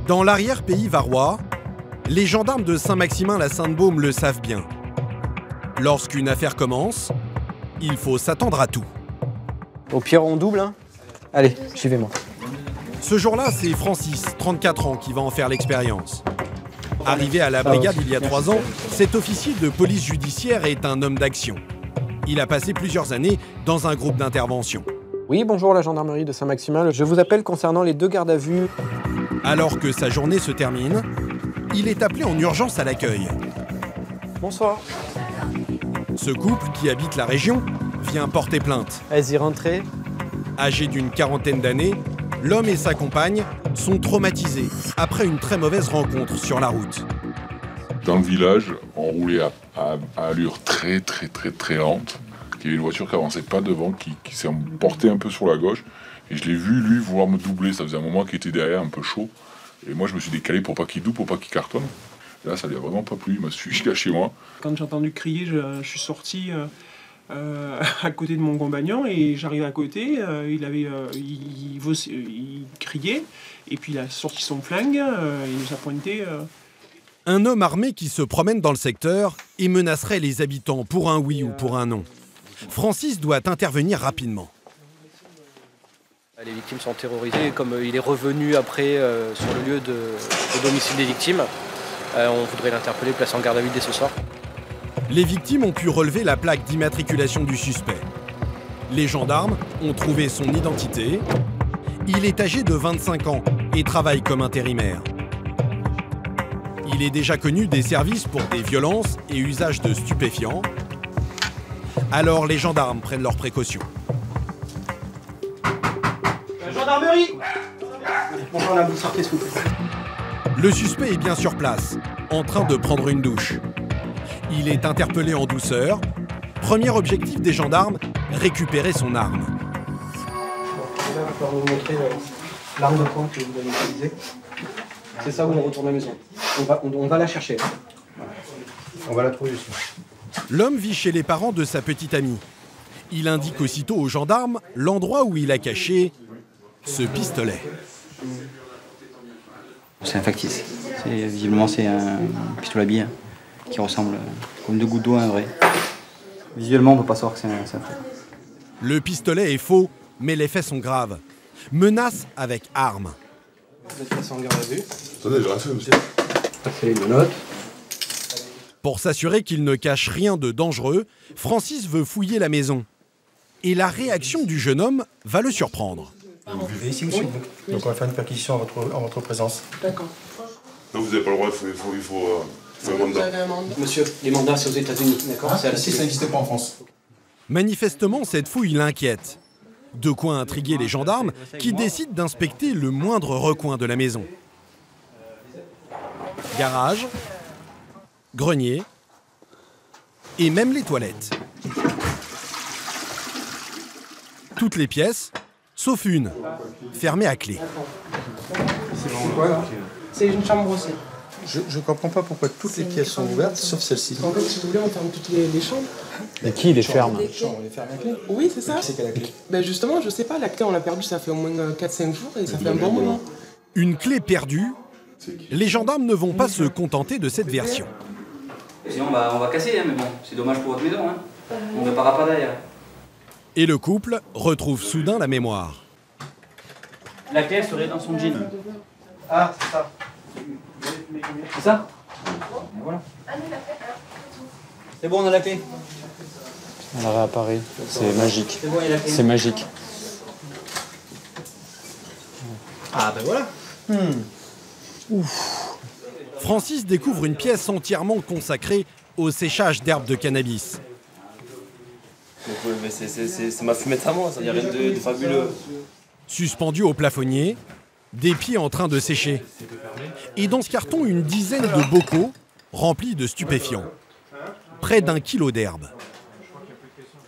Dans l'arrière-pays varois, les gendarmes de Saint-Maximin-la-Sainte-Baume le savent bien. Lorsqu'une affaire commence, il faut s'attendre à tout. Au pire, on double, hein. Allez, j'y vais moi. Ce jour-là, c'est Francis, 34 ans, qui va en faire l'expérience. Arrivé à la brigade il y a 3 ans, cet officier de police judiciaire est un homme d'action. Il a passé plusieurs années dans un groupe d'intervention. Oui, bonjour, la gendarmerie de Saint-Maximin. Je vous appelle concernant les 2 gardes à vue. Alors que sa journée se termine, il est appelé en urgence à l'accueil. Bonsoir. Ce couple, qui habite la région, vient porter plainte. Vas-y, rentrez. Âgé d'une quarantaine d'années, l'homme et sa compagne sont traumatisés après une très mauvaise rencontre sur la route. Dans le village, on roulait à allure très lente. Il y avait une voiture qui avançait pas devant, qui s'est emportée un peu sur la gauche. Et je l'ai vu, lui, vouloir me doubler. Ça faisait un moment qu'il était derrière, un peu chaud. Et moi, je me suis décalé pour pas qu'il double, pour pas qu'il cartonne. Et là, ça lui a vraiment pas plu. Il m'a suivi jusqu'à chez moi. Quand j'ai entendu crier, je suis sorti à côté de mon compagnon et j'arrive à côté. Il criait et puis il a sorti son flingue. Il nous a pointé. Un homme armé qui se promène dans le secteur et menacerait les habitants pour un oui ou pour un non. Francis doit intervenir rapidement. Les victimes sont terrorisées. Comme il est revenu après sur le lieu de domicile des victimes, on voudrait l'interpeller, placer en garde à vue dès ce soir. Les victimes ont pu relever la plaque d'immatriculation du suspect. Les gendarmes ont trouvé son identité. Il est âgé de 25 ans et travaille comme intérimaire. Il est déjà connu des services pour des violences et usage de stupéfiants. Alors les gendarmes prennent leurs précautions. Gendarmerie. Bonjour, là, vous sortez, s'il vous plaît. Le suspect est bien sur place, en train de prendre une douche. Il est interpellé en douceur. Premier objectif des gendarmes, récupérer son arme. Je vais vous montrer l'arme de poing que vous allez utiliser. C'est ça où on retourne à la maison. On va la chercher. On va la trouver ici. L'homme vit chez les parents de sa petite amie. Il indique aussitôt aux gendarmes l'endroit où il a caché ce pistolet. C'est un factice. Visiblement, c'est un pistolet à billes qui ressemble comme 2 gouttes d'eau à un vrai. Visuellement, on ne peut pas savoir que c'est un faux. Le pistolet est faux, mais les faits sont graves. Menace avec arme. Vous êtes passé en garde à vue. Attendez, j'ai rien fait, monsieur. Passez les menottes. Pour s'assurer qu'il ne cache rien de dangereux, Francis veut fouiller la maison. Et la réaction du jeune homme va le surprendre. Vous vivez ici, monsieur? Oui. Donc on va faire une perquisition en votre présence. D'accord. Non, vous n'avez pas le droit, il faut un mandat. Monsieur, les mandats, c'est aux États-Unis, d'accord? Ici, ça n'existe pas en France. Manifestement, cette fouille l'inquiète. De quoi intriguer les gendarmes qui décident d'inspecter le moindre recoin de la maison. Garage, grenier et même les toilettes. Toutes les pièces, sauf une, fermée à clé. C'est quoi là? C'est une chambre aussi. Je ne comprends pas pourquoi toutes les pièces sont ouvertes, sauf celle-ci. En fait, si vous voulez, on ferme toutes les chambres. Mais qui les ferme? Les chambres, on les ferme à clé. Oui, c'est ça. Qui c'est qui a la clé? Ben justement, je sais pas, la clé, on l'a perdue, ça fait au moins 4-5 jours et ça fait un bon moment. Une clé perdue, les gendarmes ne vont pas se contenter de cette version. Sinon, on va casser, hein, mais bon, c'est dommage pour votre maison. Hein. On ne réparera pas derrière. Et le couple retrouve soudain la mémoire. La clé, elle serait dans son jean. Ah, c'est ça. C'est ça? Et voilà. C'est bon, on a la clé. Elle réapparaît. C'est magique. C'est bon, il y a la clé. C'est magique. Ah, ben voilà. Francis découvre une pièce entièrement consacrée au séchage d'herbes de cannabis. Mais c'est ma fumette à moi, ça n'y a rien de fabuleux. Suspendu au plafonnier, des pieds en train de sécher. Et dans ce carton, une dizaine de bocaux remplis de stupéfiants. Près d'1 kilo d'herbe.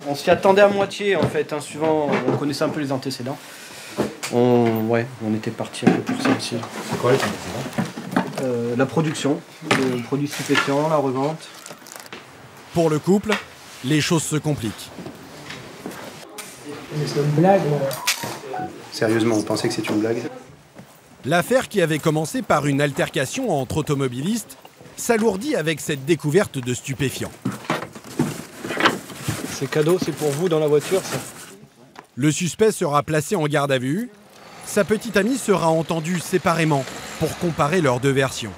On s'y attendait à moitié en fait, hein, suivant, on connaissait un peu les antécédents. On était parti un peu pour ça aussi. C'est quoi les antécédents? La production de produits stupéfiants, la revente. Pour le couple, les choses se compliquent. Mais c'est une blague. Sérieusement, vous pensez que c'est une blague? L'affaire qui avait commencé par une altercation entre automobilistes s'alourdit avec cette découverte de stupéfiants. C'est cadeau, c'est pour vous dans la voiture, ça. Le suspect sera placé en garde à vue. Sa petite amie sera entendue séparément pour comparer leurs 2 versions.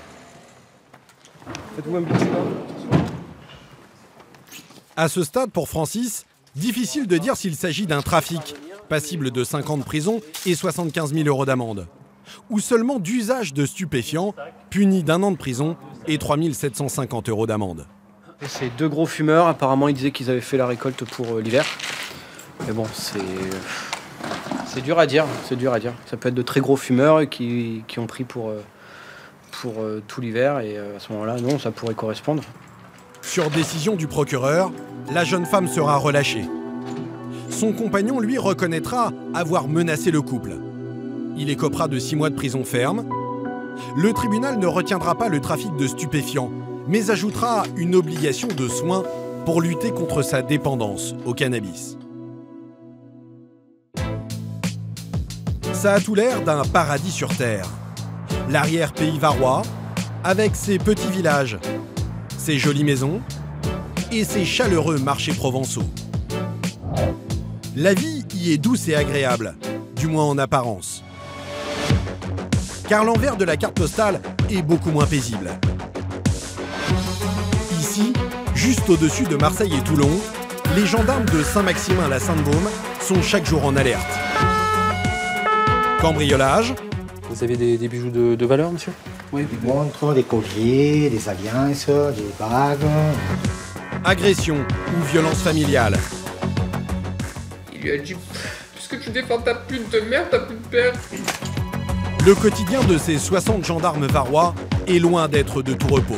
Faites-vous un petit À ce stade, pour Francis, difficile de dire s'il s'agit d'un trafic, passible de 5 ans de prison et 75 000 € d'amende, ou seulement d'usage de stupéfiants, puni d'1 an de prison et 3 750 € d'amende. Ces 2 gros fumeurs, apparemment, ils disaient qu'ils avaient fait la récolte pour l'hiver. Mais bon, c'est dur à dire, c'est dur à dire. Ça peut être de très gros fumeurs qui ont pris pour tout l'hiver, et à ce moment-là, non, ça pourrait correspondre. Sur décision du procureur, la jeune femme sera relâchée. Son compagnon, lui, reconnaîtra avoir menacé le couple. Il écopera de 6 mois de prison ferme. Le tribunal ne retiendra pas le trafic de stupéfiants, mais ajoutera une obligation de soins pour lutter contre sa dépendance au cannabis. Ça a tout l'air d'un paradis sur terre. L'arrière-pays varois, avec ses petits villages, ses jolies maisons et ses chaleureux marchés provençaux. La vie y est douce et agréable, du moins en apparence. Car l'envers de la carte postale est beaucoup moins paisible. Ici, juste au-dessus de Marseille et Toulon, les gendarmes de Saint-Maximin-la-Sainte-Baume sont chaque jour en alerte. Cambriolage. Vous avez des bijoux de valeur, monsieur? Oui, des montres, des colliers, des alliances, des bagues. Agression ou violence familiale. Il lui a dit « Puisque tu défends ta pute de merde, t'as plus de père !» Le quotidien de ces 60 gendarmes varois est loin d'être de tout repos.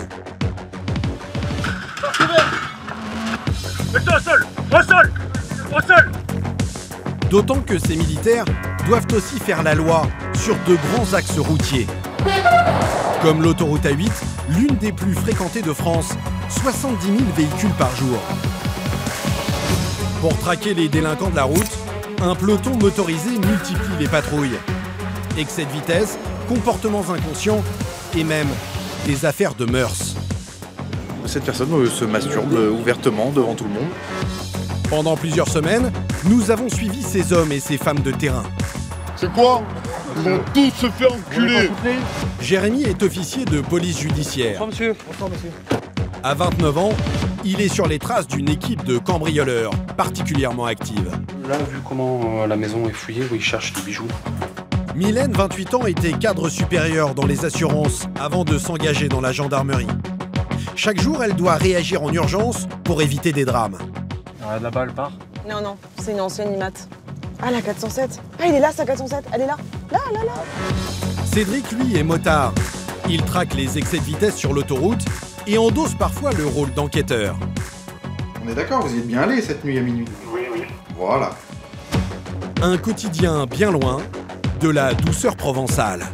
Mets-toi au sol! Au sol! Au sol! D'autant que ces militaires doivent aussi faire la loi sur de grands axes routiers. Comme l'autoroute A8, l'une des plus fréquentées de France, 70 000 véhicules par jour. Pour traquer les délinquants de la route, un peloton motorisé multiplie les patrouilles. Excès de vitesse, comportements inconscients et même des affaires de mœurs. Cette personne se masturbe ouvertement devant tout le monde. Pendant plusieurs semaines, nous avons suivi ces hommes et ces femmes de terrain. C'est quoi? Ils vont tous se faire enculer. Jérémy est officier de police judiciaire. Bonsoir, monsieur. Bonsoir, monsieur. À 29 ans, il est sur les traces d'une équipe de cambrioleurs particulièrement active. Là, vu comment la maison est fouillée, ils cherchent des bijoux. Mylène, 28 ans, était cadre supérieur dans les assurances avant de s'engager dans la gendarmerie. Chaque jour, elle doit réagir en urgence pour éviter des drames. Là-bas, elle part. Non, non, c'est une ancienne IMAT. Ah, la 407. Ah, il est là, sa 407. Elle est là. Là, là, là. Cédric, lui, est motard. Il traque les excès de vitesse sur l'autoroute et endosse parfois le rôle d'enquêteur. On est d'accord, vous y êtes bien allé cette nuit à minuit? Oui, oui. Voilà. Un quotidien bien loin de la douceur provençale.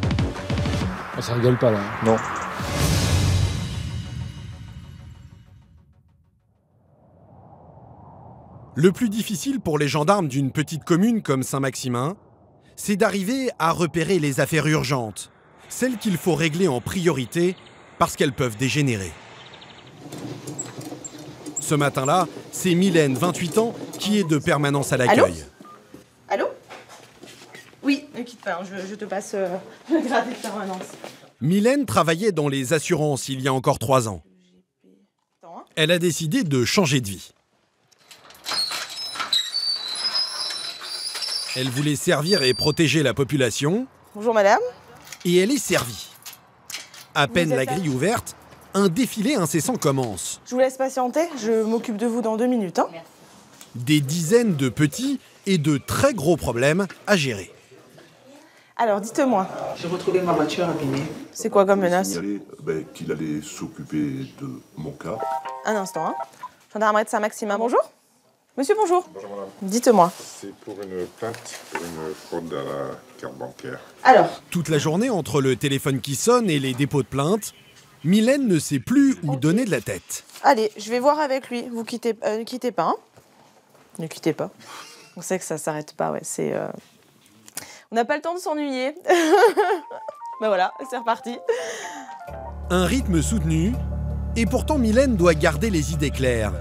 Ça rigole pas, là. Non. Le plus difficile pour les gendarmes d'une petite commune comme Saint-Maximin, c'est d'arriver à repérer les affaires urgentes, celles qu'il faut régler en priorité parce qu'elles peuvent dégénérer. Ce matin-là, c'est Mylène, 28 ans, qui est de permanence à l'accueil. Allô? Oui, ne quitte pas, je te passe le gradé de permanence. Mylène travaillait dans les assurances il y a encore 3 ans. Elle a décidé de changer de vie. Elle voulait servir et protéger la population. Bonjour madame. Et elle est servie. À peine la grille ouverte, un défilé incessant commence. Je vous laisse patienter, je m'occupe de vous dans 2 minutes. Hein. Des dizaines de petits et de très gros problèmes à gérer. Alors, dites-moi. J'ai retrouvé ma voiture abîmée. C'est quoi comme menace? Qu'il allait s'occuper de mon cas. Un instant, hein. Gendarmerie de Saint-Maximin, bonjour. Monsieur, bonjour. Bonjour madame. Dites-moi. C'est pour une plainte, pour une fraude à la carte bancaire. Alors. Toute la journée, entre le téléphone qui sonne et les dépôts de plainte, Mylène ne sait plus où donner de la tête. Allez, je vais voir avec lui. Vous quittez, ne quittez pas. Hein. Ne quittez pas. On sait que ça s'arrête pas, ouais. C'est. On n'a pas le temps de s'ennuyer. Ben voilà, c'est reparti. Un rythme soutenu, et pourtant Mylène doit garder les idées claires.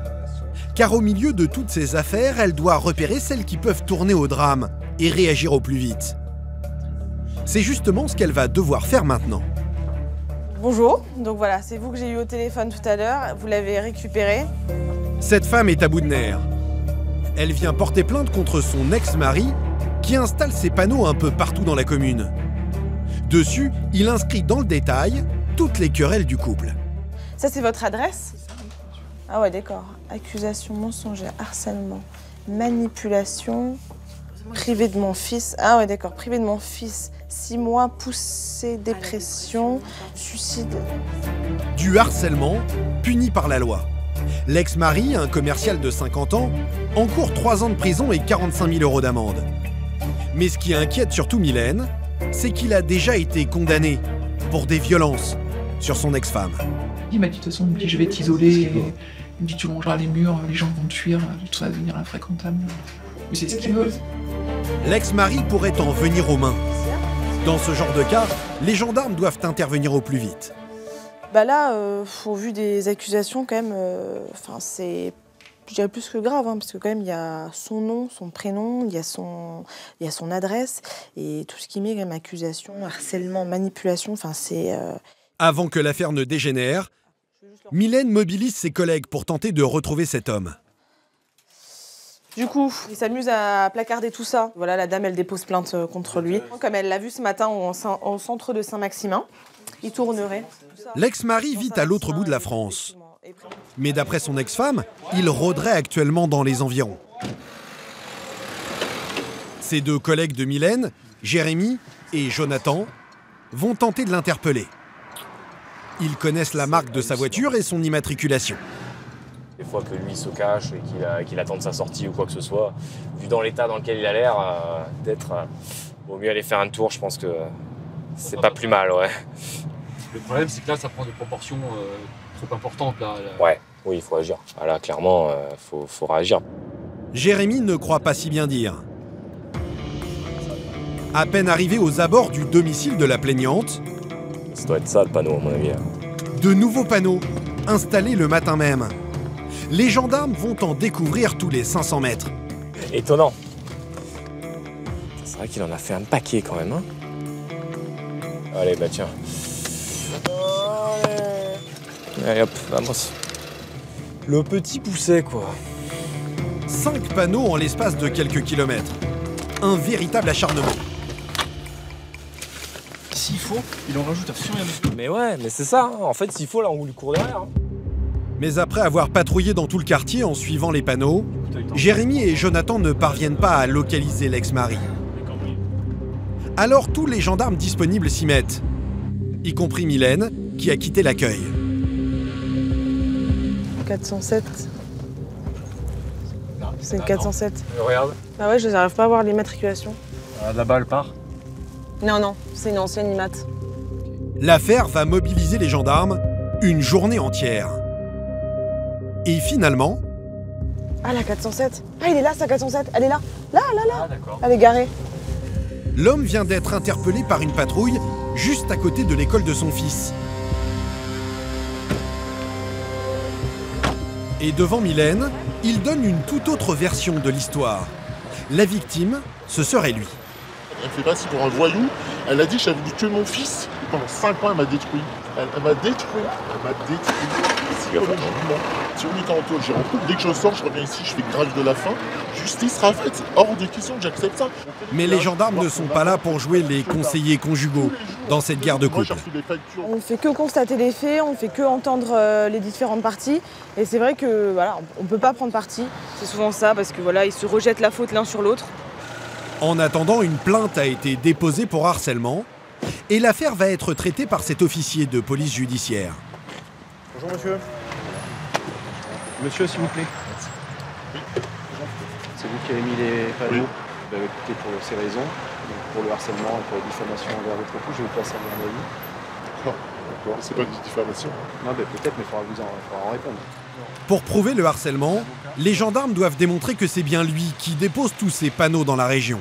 Car au milieu de toutes ces affaires, elle doit repérer celles qui peuvent tourner au drame et réagir au plus vite. C'est justement ce qu'elle va devoir faire maintenant. Bonjour, donc voilà, c'est vous que j'ai eu au téléphone tout à l'heure, vous l'avez récupéré. Cette femme est à bout de nerfs. Elle vient porter plainte contre son ex-mari qui installe ses panneaux un peu partout dans la commune. Dessus, il inscrit dans le détail toutes les querelles du couple. Ça, c'est votre adresse? Ah ouais, d'accord. Accusation mensongère, harcèlement, manipulation, privé de mon fils. Ah ouais, d'accord, privé de mon fils. 6 mois, poussée, dépression, suicide. Du harcèlement, puni par la loi. L'ex-mari, un commercial de 50 ans, encourt 3 ans de prison et 45 000 € d'amende. Mais ce qui inquiète surtout Mylène, c'est qu'il a déjà été condamné pour des violences sur son ex-femme. Il m'a dit de toute façon, je vais t'isoler, il me dit tu longeras les murs, les gens vont te fuir, tout va devenir infréquentable. Mais c'est ce qu'il veut. L'ex-mari pourrait en venir aux mains. Dans ce genre de cas, les gendarmes doivent intervenir au plus vite. Bah là, au vu des accusations, quand même, c'est, je dirais, plus que grave, hein, parce que quand même, il y a son nom, son prénom, il y a son adresse, et tout ce qui met quand même accusation, harcèlement, manipulation, c'est... Avant que l'affaire ne dégénère, Mylène mobilise ses collègues pour tenter de retrouver cet homme. Du coup, il s'amuse à placarder tout ça. Voilà, la dame, elle dépose plainte contre lui. Comme elle l'a vu ce matin au centre de Saint-Maximin, il tournerait. L'ex-mari vit à l'autre bout de la France. Mais d'après son ex-femme, il rôderait actuellement dans les environs. Ses 2 collègues de Mylène, Jérémy et Jonathan, vont tenter de l'interpeller. Ils connaissent la marque de sa voiture et son immatriculation. Des fois que lui se cache et qu'il attende sa sortie ou quoi que ce soit, vu dans l'état dans lequel il a l'air d'être, vaut mieux aller faire un tour, je pense que c'est pas plus mal, ouais. Le problème, c'est que là, ça prend des proportions trop importantes. Là. Ouais, oui, il faut agir. Ah, là, clairement, faut réagir. Jérémy ne croit pas si bien dire. À peine arrivé aux abords du domicile de la plaignante, ça doit être ça, le panneau, à mon avis. De nouveaux panneaux, installés le matin même. Les gendarmes vont en découvrir tous les 500 mètres. Étonnant. C'est vrai qu'il en a fait un paquet quand même. Hein. Allez, bah tiens. Allez hop, vamos. Le petit pousset, quoi. 5 panneaux en l'espace de quelques kilomètres. Un véritable acharnement. S'il faut, il en rajoute à fur et à mesure. Mais ouais, mais c'est ça. Hein. En fait, s'il faut, là, on lui court derrière. Hein. Mais après avoir patrouillé dans tout le quartier en suivant les panneaux, Jérémy et Jonathan ne parviennent pas à localiser l'ex-mari. Alors tous les gendarmes disponibles s'y mettent, y compris Mylène, qui a quitté l'accueil. 407. C'est une 407. Regarde. Ah ouais, je n'arrive pas à voir l'immatriculation. Là-bas, elle part. Non, c'est une ancienne IMAT. L'affaire va mobiliser les gendarmes une journée entière. Et finalement... Ah, la 407. Ah, il est là, sa 407. Elle est là. Là. Ah, d'accord. Elle est garée. L'homme vient d'être interpellé par une patrouille juste à côté de l'école de son fils. Et devant Mylène, il donne une toute autre version de l'histoire. La victime, ce serait lui. Elle fait passer pour un voyou. Elle a dit que j'avais voulu tuer mon fils. Pendant 5 ans, elle m'a détruit. Elle m'a détruit. Psychologiquement. Si on était en taule, j'ai rencontré. Dès que je sors, je reviens ici, je fais grave de la faim. Justice sera faite. C'est hors de question que j'accepte ça. Mais les gendarmes ne sont pas là pour jouer les conseillers conjugaux dans cette guerre de couple. On ne fait que constater les faits, on ne fait que entendre les différentes parties. Et c'est vrai que voilà, on ne peut pas prendre parti. C'est souvent ça, parce que voilà, ils se rejettent la faute l'un sur l'autre. En attendant, une plainte a été déposée pour harcèlement et l'affaire va être traitée par cet officier de police judiciaire. Bonjour monsieur. Monsieur, s'il vous plaît. Oui. C'est vous qui avez mis les panneaux. Vous avez écouté pour ces raisons, donc pour le harcèlement et pour les diffamations envers votre époux, je vais vous passer à mon avis. D'accord, c'est pas une diffamation. Non, peut-être, mais il faudra en répondre. Pour prouver le harcèlement, les gendarmes doivent démontrer que c'est bien lui qui dépose tous ces panneaux dans la région.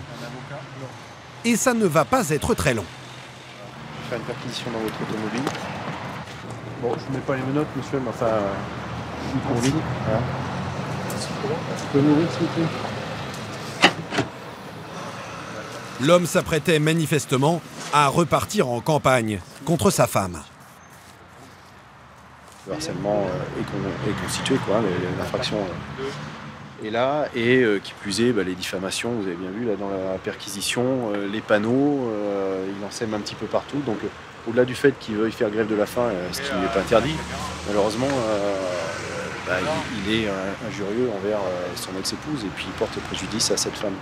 Et ça ne va pas être très long. faire une perquisition dans votre automobile. Bon, je ne mets pas les menottes, monsieur, mais enfin, je vous convie. Voilà. Vous pouvez m'ouvrir, s'il vous plaît? L'homme s'apprêtait manifestement à repartir en campagne contre sa femme. Le harcèlement est constitué, quoi, l'infraction est là, et qui plus est, les diffamations, vous avez bien vu là dans la perquisition, les panneaux, il en sème un petit peu partout, donc au-delà du fait qu'il veuille faire grève de la faim, ce qui n'est pas interdit, malheureusement, il est injurieux envers son ex-épouse, et puis il porte préjudice à cette femme.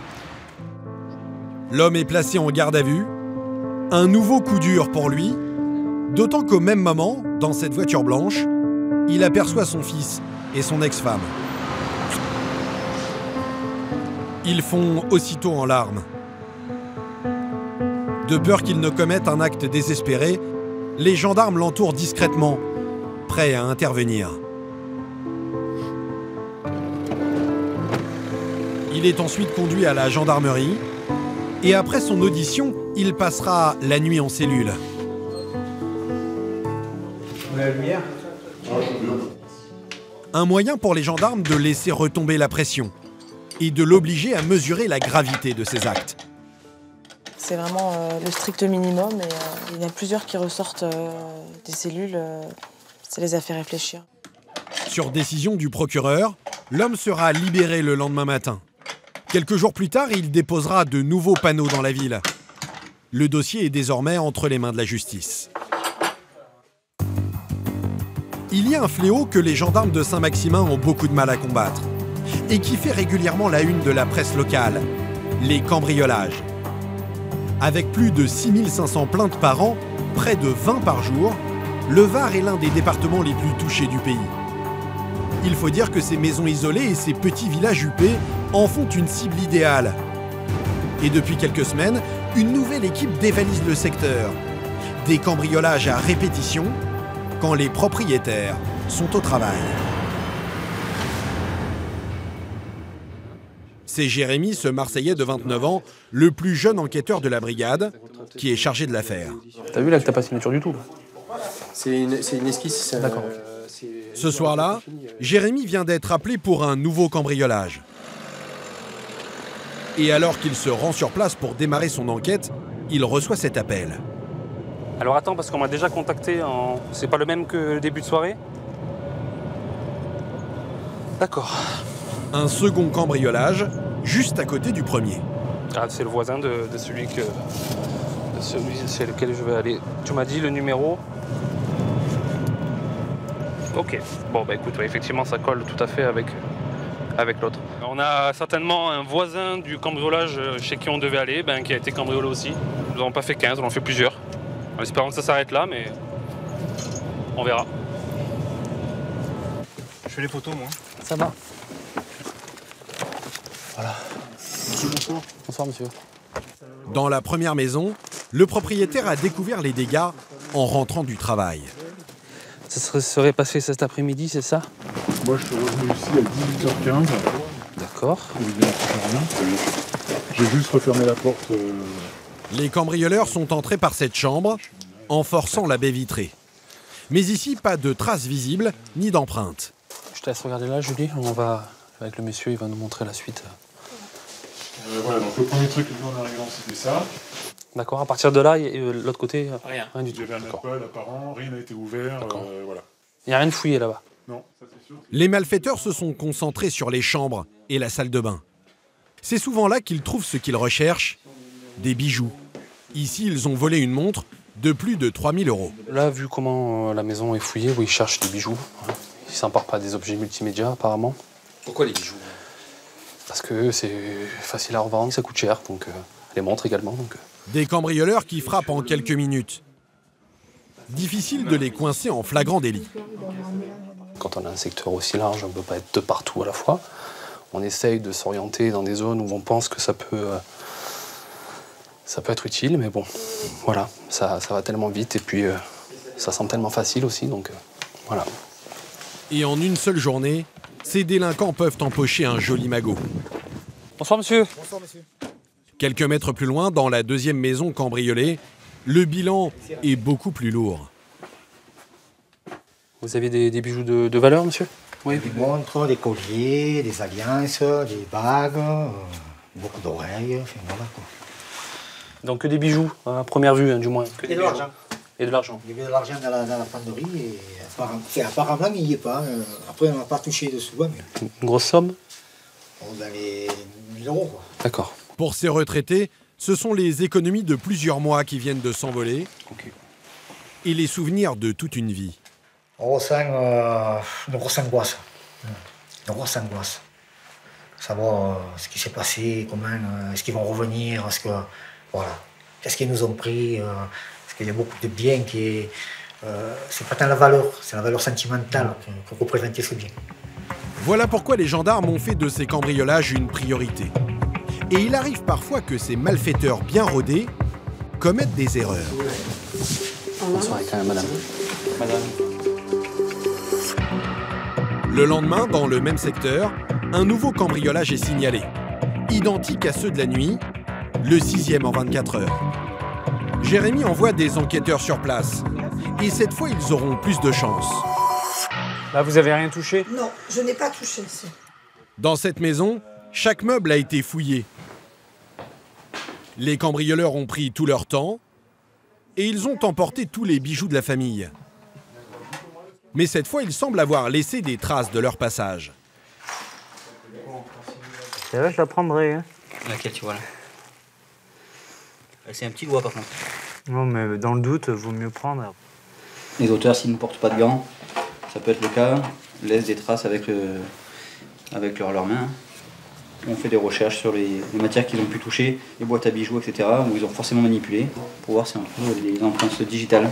L'homme est placé en garde à vue. Un nouveau coup dur pour lui, d'autant qu'au même moment, dans cette voiture blanche, il aperçoit son fils et son ex-femme. Ils font aussitôt en larmes. De peur qu'il ne commette un acte désespéré, les gendarmes l'entourent discrètement, prêts à intervenir. Il est ensuite conduit à la gendarmerie et après son audition, il passera la nuit en cellule. La lumière. Un moyen pour les gendarmes de laisser retomber la pression et de l'obliger à mesurer la gravité de ses actes. C'est vraiment le strict minimum et il y en a plusieurs qui ressortent des cellules. Ça les a fait réfléchir. Sur décision du procureur, l'homme sera libéré le lendemain matin. Quelques jours plus tard, il déposera de nouveaux panneaux dans la ville. Le dossier est désormais entre les mains de la justice. Il y a un fléau que les gendarmes de Saint-Maximin ont beaucoup de mal à combattre et qui fait régulièrement la une de la presse locale, les cambriolages. Avec plus de 6500 plaintes par an, près de 20 par jour, le Var est l'un des départements les plus touchés du pays. Il faut dire que ces maisons isolées et ces petits villages huppés en font une cible idéale. Et depuis quelques semaines, une nouvelle équipe dévalise le secteur. Des cambriolages à répétition quand les propriétaires sont au travail. C'est Jérémy, ce Marseillais de 29 ans, le plus jeune enquêteur de la brigade, qui est chargé de l'affaire. T'as vu là que t'as pas signature du tout? C'est une esquisse. D'accord. Ce soir-là, Jérémy vient d'être appelé pour un nouveau cambriolage. Et alors qu'il se rend sur place pour démarrer son enquête, il reçoit cet appel. Alors attends, parce qu'on m'a déjà contacté en... C'est pas le même que le début de soirée? D'accord. Un second cambriolage, juste à côté du premier. Ah, c'est le voisin de celui c'est lequel je vais aller. Tu m'as dit le numéro? Ok. Bon, bah écoute, ouais, effectivement, ça colle tout à fait avec l'autre. On a certainement un voisin du cambriolage chez qui on devait aller, qui a été cambriolé aussi. Nous n'avons pas fait 15, on en fait plusieurs. En espérant que ça s'arrête là, mais on verra. Je fais les photos, moi. Ça va. Voilà. Monsieur, bonsoir. Bonsoir, monsieur. Dans la première maison, le propriétaire a découvert les dégâts en rentrant du travail. Ça serait passé cet après-midi, c'est ça? Moi, je suis revenu ici à 18h15. D'accord. J'ai juste refermé la porte. Les cambrioleurs sont entrés par cette chambre en forçant la baie vitrée. Mais ici, pas de traces visibles ni d'empreintes. Je te laisse regarder là, Julie. On va, avec le monsieur, il va nous montrer la suite. Voilà, donc le premier truc que nous on a réglé, c'était ça. D'accord, à partir de là, l'autre côté, rien du tout. Il y avait un appel apparent, rien n'a été ouvert. Voilà. Il n'y a rien de fouillé là-bas? Non, ça c'est sûr. Les malfaiteurs se sont concentrés sur les chambres et la salle de bain. C'est souvent là qu'ils trouvent ce qu'ils recherchent, des bijoux. Ici, ils ont volé une montre de plus de 3000 €. Là, vu comment la maison est fouillée, oui, ils cherchent des bijoux. Ils ne s'emparent pas des objets multimédia, apparemment. Pourquoi les bijoux? Parce que c'est facile à revendre, ça coûte cher, donc les montres également. Donc. Des cambrioleurs qui frappent en quelques minutes. Difficile de les coincer en flagrant délit. Quand on a un secteur aussi large, on ne peut pas être de partout à la fois. On essaye de s'orienter dans des zones où on pense que ça peut être utile, mais bon, voilà, ça va tellement vite et puis ça semble tellement facile aussi, donc voilà. Et en une seule journée, ces délinquants peuvent empocher un joli magot. Bonsoir monsieur. Bonsoir monsieur. Quelques mètres plus loin, dans la deuxième maison cambriolée, Le bilan est beaucoup plus lourd. Vous avez des bijoux de valeur, monsieur? Oui. Des montres, des colliers, des alliances, des bagues, beaucoup d'oreilles, enfin voilà quoi. Donc que des bijoux, à première vue, hein, du moins. Que Et de l'argent. Et de l'argent. Il y avait de l'argent dans la penderie et apparemment il n'y est pas. Après on n'a pas touché dessous. Mais... Une grosse somme? Dans les 1000 € quoi. D'accord. Pour ces retraités, ce sont les économies de plusieurs mois qui viennent de s'envoler et les souvenirs de toute une vie. On ressent une grosse angoisse. Une grosse angoisse. Savoir ce qui s'est passé, comment, est-ce qu'ils vont revenir, est-ce que, voilà, qu'est-ce qu'ils nous ont pris, parce qu'il y a beaucoup de biens qui... c'est pas tant la valeur, c'est la valeur sentimentale que représentait ce bien. Voilà pourquoi les gendarmes ont fait de ces cambriolages une priorité. Et il arrive parfois que ces malfaiteurs bien rodés commettent des erreurs. Bonsoir quand même, madame. Le lendemain, dans le même secteur, un nouveau cambriolage est signalé. Identique à ceux de la nuit, le 6e en 24 heures. Jérémy envoie des enquêteurs sur place. Et cette fois, ils auront plus de chance. Là, vous avez rien touché? Non, je n'ai pas touché ici. Dans cette maison, chaque meuble a été fouillé. Les cambrioleurs ont pris tout leur temps et ils ont emporté tous les bijoux de la famille. Mais cette fois, ils semblent avoir laissé des traces de leur passage. C'est vrai, je la prendrai. Hein. Laquelle tu vois là? C'est un petit doigt par contre. Non, mais dans le doute, vaut mieux prendre. Les auteurs, s'ils ne portent pas de gants, ça peut être le cas, laissent des traces avec leurs mains. On fait des recherches sur les matières qu'ils ont pu toucher, les boîtes à bijoux, etc., où ils ont forcément manipulé, pour voir si on trouve des empreintes digitales.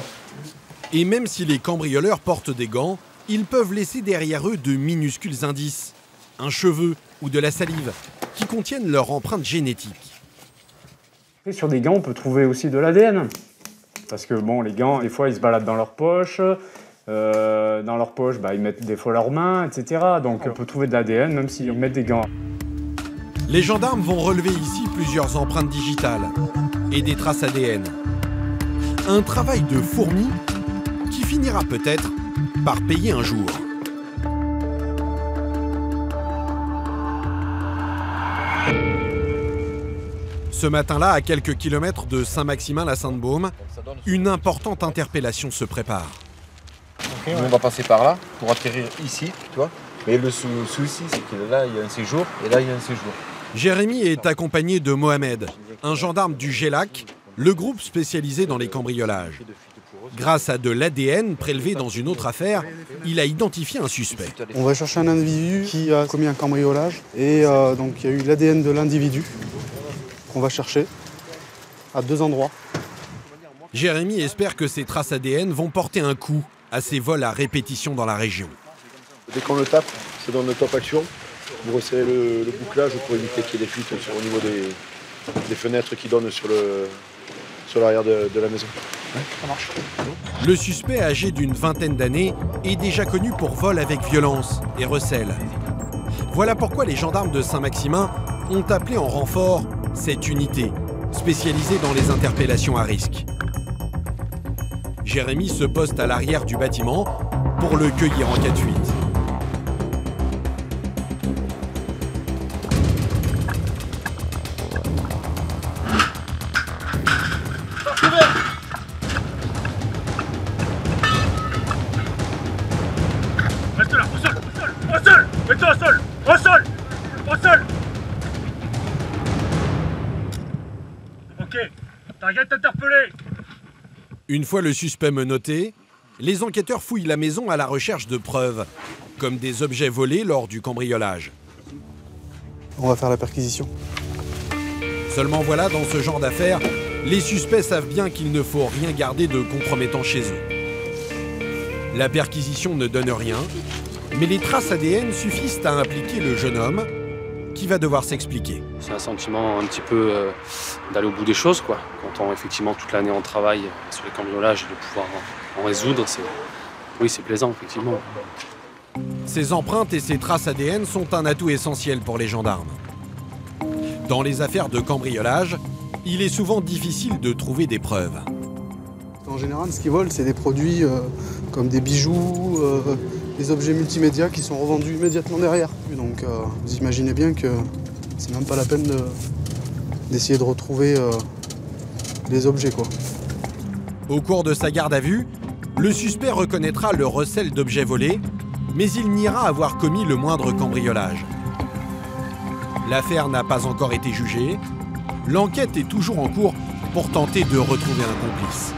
Et même si les cambrioleurs portent des gants, ils peuvent laisser derrière eux de minuscules indices, un cheveu ou de la salive, qui contiennent leur empreinte génétique. Et sur des gants, on peut trouver aussi de l'ADN. Parce que bon, les gants, des fois, ils se baladent dans leur poche. Dans leur poche, ils mettent des fois leurs mains, etc. Donc on peut trouver de l'ADN, même s'ils mettent des gants. Les gendarmes vont relever ici plusieurs empreintes digitales et des traces ADN. Un travail de fourmi qui finira peut-être par payer un jour. Ce matin-là, à quelques kilomètres de Saint-Maximin-la-Sainte-Baume, une importante interpellation se prépare. Okay, on va passer par là pour atterrir ici, tu vois. Mais le souci, c'est que là, il y a un séjour et là, il y a un séjour. Jérémy est accompagné de Mohamed, un gendarme du GELAC, le groupe spécialisé dans les cambriolages. Grâce à de l'ADN prélevé dans une autre affaire, il a identifié un suspect. On va chercher un individu qui a commis un cambriolage et donc il y a eu l'ADN de l'individu qu'on va chercher à 2 endroits. Jérémy espère que ces traces ADN vont porter un coup à ces vols à répétition dans la région. Dès qu'on le tape, c'est dans notre top action. Vous resserrez le bouclage pour éviter qu'il y ait des fuites au niveau des fenêtres qui donnent sur l'arrière de la maison. Ouais, ça marche. Le suspect, âgé d'une vingtaine d'années, est déjà connu pour vol avec violence et recel. Voilà pourquoi les gendarmes de Saint-Maximin ont appelé en renfort cette unité, spécialisée dans les interpellations à risque. Jérémy se poste à l'arrière du bâtiment pour le cueillir en cas de fuite. Reste là, au sol, au sol, mets-toi au sol, au sol, au sol. Ok, target interpellé. Une fois le suspect menotté, les enquêteurs fouillent la maison à la recherche de preuves, comme des objets volés lors du cambriolage. On va faire la perquisition. Seulement voilà, dans ce genre d'affaires, les suspects savent bien qu'il ne faut rien garder de compromettant chez eux. La perquisition ne donne rien, mais les traces ADN suffisent à impliquer le jeune homme qui va devoir s'expliquer. C'est un sentiment un petit peu d'aller au bout des choses, quoi. Quand effectivement toute l'année on travaille sur les cambriolages et de pouvoir en résoudre, c'est plaisant, effectivement. Ces empreintes et ces traces ADN sont un atout essentiel pour les gendarmes. Dans les affaires de cambriolage, il est souvent difficile de trouver des preuves. En général, ce qu'ils volent, c'est des produits comme des bijoux, des objets multimédia qui sont revendus immédiatement derrière. Donc vous imaginez bien que c'est même pas la peine d'essayer de retrouver les objets, quoi. Au cours de sa garde à vue, le suspect reconnaîtra le recel d'objets volés, mais il niera avoir commis le moindre cambriolage. L'affaire n'a pas encore été jugée. L'enquête est toujours en cours pour tenter de retrouver un complice.